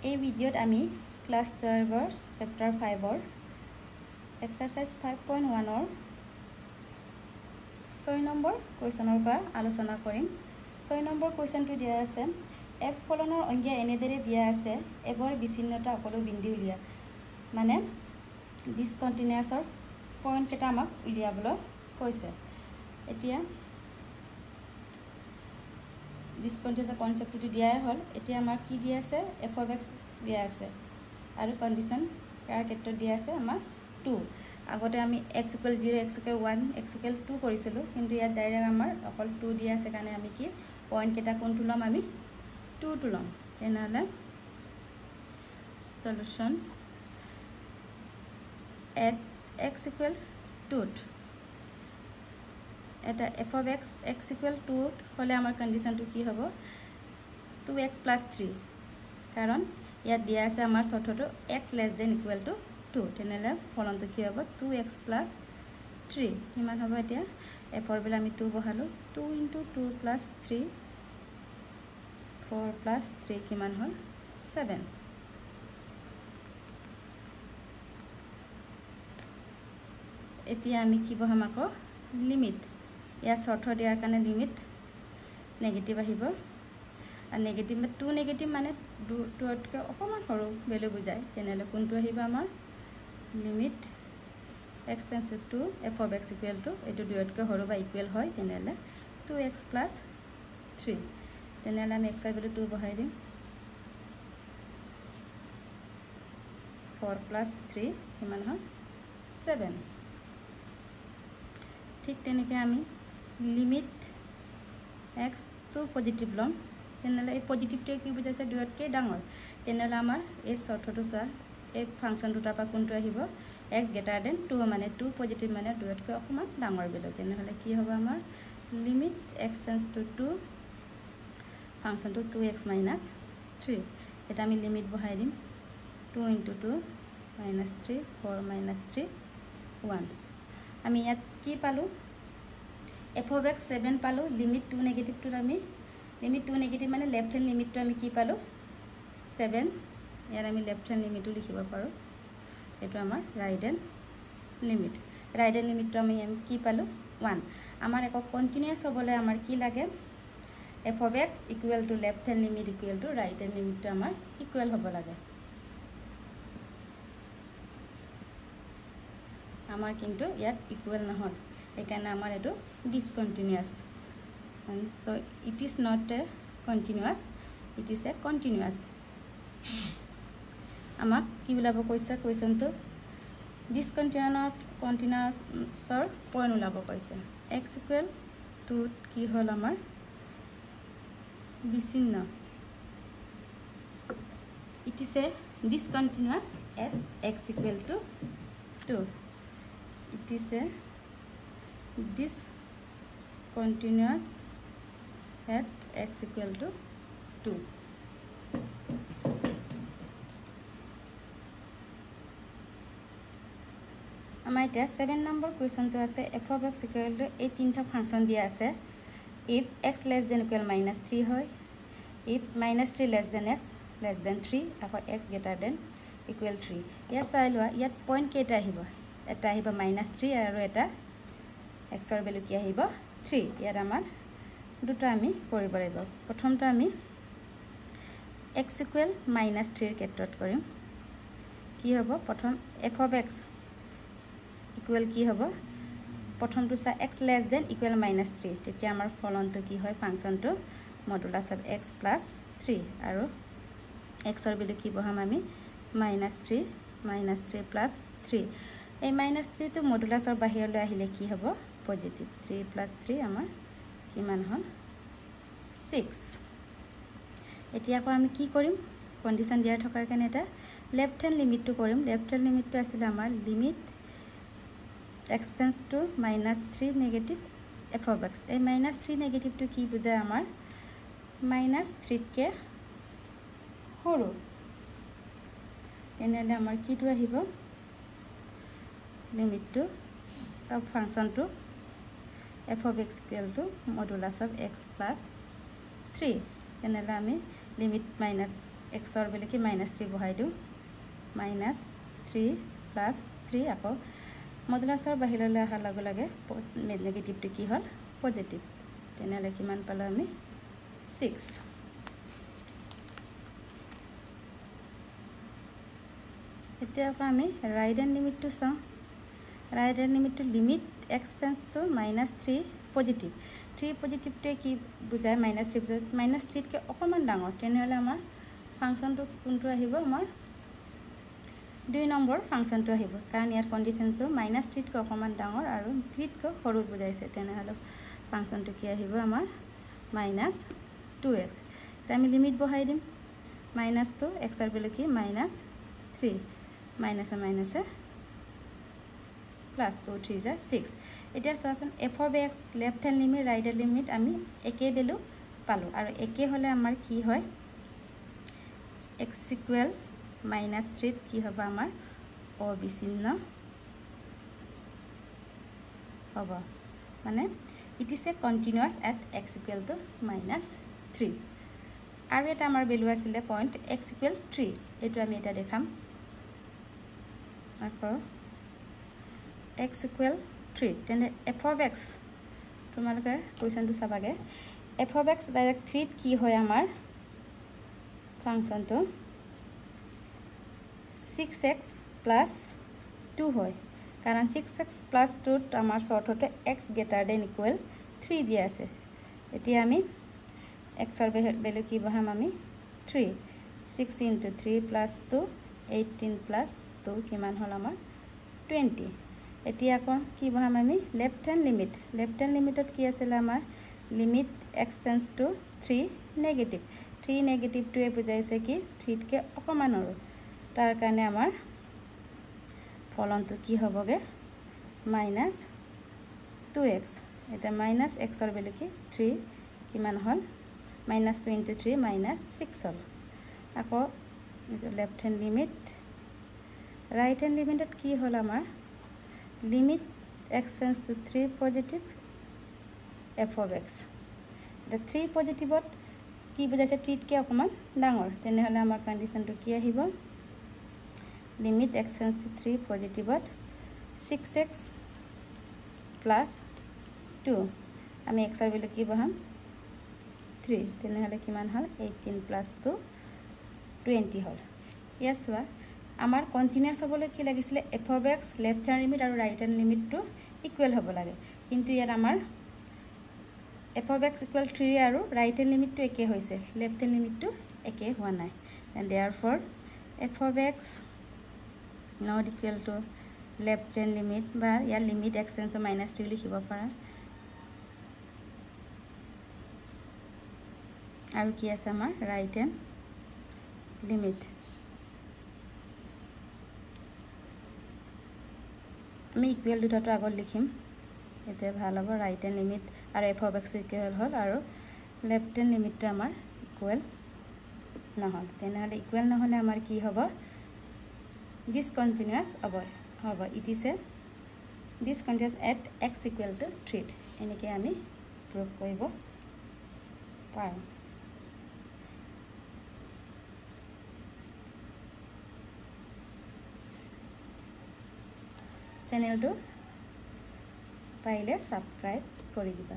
এই ভিডিওত আমি class 12 chapter 5 exercise 5.1 6 number কোৱেশ্যনৰ পৰা আলোচনা কৰিম। 6 নম্বৰ কোৱেশ্যনটো দিয়া আছে এফ ফলনৰ অংগীয়া এনেদৰে দিয়া আছে এবৰ বিচ্ছিন্নতা সকলো বিন্দু উলিয়া, মানে ডিসকন্টিনিউয়াছৰ পইণ্ট কেইটা আমাক উলিয়াবলৈ কৈছে। এতিয়া ডিসকন্টিনিউয়াছৰ কনসেপ্টটো দিয়াই হ'ল। এতিয়া আমাৰ কি দিয়া আছে এফ অফ এক্স দিয়া আছে আৰু কন্ডিশন ইয়াৰ ক্ষেত্ৰত দিয়া আছে আমাৰ 2। আগতে আমি x = 0 x = 1 x = 2 কৰিছিলো, কিন্তু ইয়াত ডাইৰেক্ট আমাৰ অকল 2 দিয়া আছে কাৰণে আমি কি পইণ্ট কেইটা কোনটো লম, আমি 2 টো লম। তেনেহলে সলিউশন at x = 2 এটা f of x x = 2 হলে আমাৰ কন্ডিশনটো কি হ'ব 2x + 3, কাৰণ ইয়াত দিয়া আছে আমাৰ চৰ্তটো x <= 2। তেনেহলে ফলনটো কি হ'ব 2x + 3 কিমান হ'ব। এতিয়া f ৰ বেলা আমি 2 বহালো, 2 * 2 + 3 4 + 3 কিমান হ'ল 7। এতিয়া আমি কি বহাম আকৌ লিমিট, ইয়াৰ চৰ্ত দিয়াৰ কাৰণে লিমিট নেগেটিভ আহিব, আৰু নেগেটিভ 2 নেগেটিভ মানে 2তকৈ অকণমান সৰু ভেলু বুজায়। তেনেহলে কোনটো আহিব আমাৰ limit x → 2 f of x = এইটো 2তকৈ সৰু বা ইকুৱেল হয়, তেনেহলে 2x + 3। তেনেহলে আমি x ৰ ভেলু 2 বহাই দিম, 4 + 3 কিমান হয় 7। ঠিক তেনেকৈ আমি লিমিট x টো পজিটিভ লম। তেনেহলে এই পজিটিভটোৱে কি বুজাইছে 2তকৈ ডাঙৰ। তেনেহলে আমাৰ এই চৰ্তটো চোৱা, এই ফাংচন দুটাৰ পৰা কোনটো আহিব x > 2, মানে 2 পজিটিভ মানে 2তকৈ অকণমান ডাঙৰ ভেলু। তেনেহলে কি হ'ব আমাৰ লিমিট x → 2 ফাংচনটো 2x - 3। এটা আমি লিমিট বহাই দিম 2 * 2 - 3 4 - 3 1। আমি ইয়াত কি পালো f of x 7 পালো। লিমিট 2 নেগেটিভটোত আমি লিমিট 2 নেগেটিভ মানে লেফট হেণ্ড লিমিটটো আমি কি পালো 7। ইয়াত আমি লেফট হেণ্ড লিমিটটো লিখিব পাৰো, এইটো আমাৰ right hand limit. Right hand লিমিটটো আমি কি পালো 1। আমাৰ একো কন্টিনিউয়াছ হ'বলৈ আমাৰ কি লাগে f of x = left hand limit = right hand লিমিটটো আমাৰ ইকুৱেল হ'ব লাগে। আমাৰ কিন্তু ইয়াত ইকুৱেল নহল, সেইকাৰণে আমাৰ এইটো ডিসকন্টিনিউয়াছ। So it is not a continuous, it is a continuous। আমাক কি ওলাব কৈছে কুৱেশ্যনটো ডিসকন্টিনিউয়াছৰ পইণ্ট ওলাব কৈছে। x = 2 কি হ'ল আমাৰ বিচ্ছিন্ন। It is a discontinuous at x = 2। It is a discontinuous at x = 2। আমাৰ এতিয়া 7 নম্বৰ কুৱেশ্যনটো আছে f of x = এই তিনিটা ফাংচন দিয়া আছে। if x <= -3 হয়, if -3 <= x <= 3, আকৌ x > 3। ইয়াত চাই লোৱা, ইয়াত পইণ্ট কেইটা আহিব, এটা আহিব -3 আৰু এটা x ৰ ভেলু কি আহিব 3। ইয়াত আমাৰ দুটা আমি কৰিব লাগিব। প্ৰথমটো আমি x = -3 ৰ ক্ষেত্ৰত কৰিম। কি হ'ব প্ৰথম f of x = কি হ'ব প্ৰথমটো চা x <= -3, তেতিয়া আমাৰ ফলনটো কি হয় ফাংচনটো মডুলাছ অফ x + 3, আৰু x ৰ ভেলু কি বহাম আমি -3 + 3। এই -3 টো মডুলাছৰ বাহিৰলৈ আহিলে কি হ'ব পজিটিভ। 3 + 3 আমাৰ কিমান হ'ল 6। এতিয়া আকৌ আমি কি কৰিম কণ্ডিশ্যন দিয়া থকাৰ কাৰণে এটা লেফট হেণ্ড লিমিটটো কৰিম। লেফট হেণ্ড লিমিটটো আছিল আমাৰ limit x → -3 negative f of x। এই -3 নেগেটিভটো কি বুজায় আমাৰ -3তকৈ সৰু। তেনেহলে আমাৰ কিটো আহিব লিমিটটো অফ ফাংচনটো f of x = modulus of x + 3। তেনেহলে আমি লিমিট এক্সৰ বেলেকি -3 বহাই দিওঁ -3 + 3 আকৌ মডুলাছৰ বাহিৰলৈ অহাৰ লগে লগে নেগেটিভটো কি হ'ল পজিটিভ তেনেহ'লে কিমান পালোঁ আমি 6 এতিয়া আকৌ আমি ৰাইট হ্যান্ড লিমিটটো চাওঁ ৰাইট হ্যান্ড লিমিটটো limit x tends to -3 positive 3 পজিটিভটোৱে কি বুজায় -3 বুজায় -3তকৈ অকণমান ডাঙৰ তেনেহ'লে আমাৰ ফাংচনটো কোনটো আহিব আমাৰ 2 নম্বৰ ফাংচনটো আহিব কাৰণ ইয়াৰ কণ্ডিশ্যনটো -3তকৈ অকণমান ডাঙৰ আৰু 3তকৈ সৰু বুজাইছে তেনেহ'লে ফাংচনটো কি আহিব আমাৰ -2x এতিয়া আমি লিমিট বহাই দিম -2 xৰ বেলেকি -3 মাইনাছে মাইনাছে প্লাস 2 3 যা 6 এতিয়া চোৱাচোন f of x left hand limit right hand limit আমি একে ভ্যালু পালো আৰু একে হলে আমাৰ কি হয় x ইকুৱেল -3 কি হ'ব আমাৰ অবিচ্ছিন্ন হ'ব মানে it is a continuous at x equal to -3 আৰু এটা আমাৰ ভ্যালু আছিল পইণ্ট x equal 3 এটো আমি এটা দেখাম আকৌ x equal 3 তেনে f of x তোমালোকে কোৱেশ্চনটো চাবাগে f of x ডাইৰেক্ট 3 কি হয় আমাৰ ফাংচনটো 6x + 2 হয় কাৰণ 6x + 2 ত আমাৰ শৰ্টতে x greater than equal 3 দিয়া আছে এতিয়া আমি x ৰ ভ্যালু কি বহাম আমি 3 6 * 3 + 2 18 + 2 কিমান হল আমাৰ 20 এতিয়া আকৌ কি বহাম আমি লেফট হ্যান্ড লিমিটত কি আছিল আমাৰ limit x tends to 3 negative 3 নেগেটিভটোৱে বুজাইছে কি 3তকৈ অকণমান আৰু তাৰ কাৰণে আমাৰ ফলনটো কি হ'বগে -2x এটা -xৰ ভ্যালু কি 3 কিমান হল -2 * 3 -6 হল আকৌ left hand limit right hand limit কি হল আমাৰ limit x tends to 3 positive f of x the 3 পজিটিভত কি বুজাইছে 3 কে অকমান ডাঙৰ তেনেহলে আমাৰ কন্ডিশনটো কি আহিব limit x tends to 3 পজিটিভত 6x + 2 আমি x ৰ ভ্যালু কি বহাম 3 তেনেহলে কিমান হল 18 + 2 20 হল ইয়াত চোৱা আমাৰ কন্টিনিউয়াস হবলৈ কি লাগিছিল f of x left hand limit আৰু ৰাইট হ্যান্ড লিমিটটো ইকুৱেল হ'ব লাগে কিন্তু ইয়াত আমাৰ f of x equal 3 আৰু ৰাইট হ্যান্ড লিমিটটো একে হৈছে লেফট হ্যান্ড লিমিটটো একে হোৱা নাই and therefore f of x not equal to left hand limit বা ইয়াৰ লিমিট x tends to -3 লিখিব পাৰা আৰু কি আছে আমাৰ ৰাইট হ্যান্ড লিমিট আমি ইকুৱেল দুটাটো আগত লিখিম এতে ভাল হ'ব ৰাইট হ্যান্ড লিমিট আৰু f of x ইকুৱেল হ'ল আৰু লেফট হ্যান্ড লিমিটটো আমাৰ ইকুৱেল নহল তেনেহলে ইকুৱেল নহলে আমাৰ কি হ'ব ডিসকন্টিনিউয়াস হ'ব it is a discontinuous at x equal to 3 এনেকৈ আমি প্ৰুভ কৰিব পাৰোঁ চেনেলটো পাৰিলে সাবস্ক্ৰাইব কৰি দিবা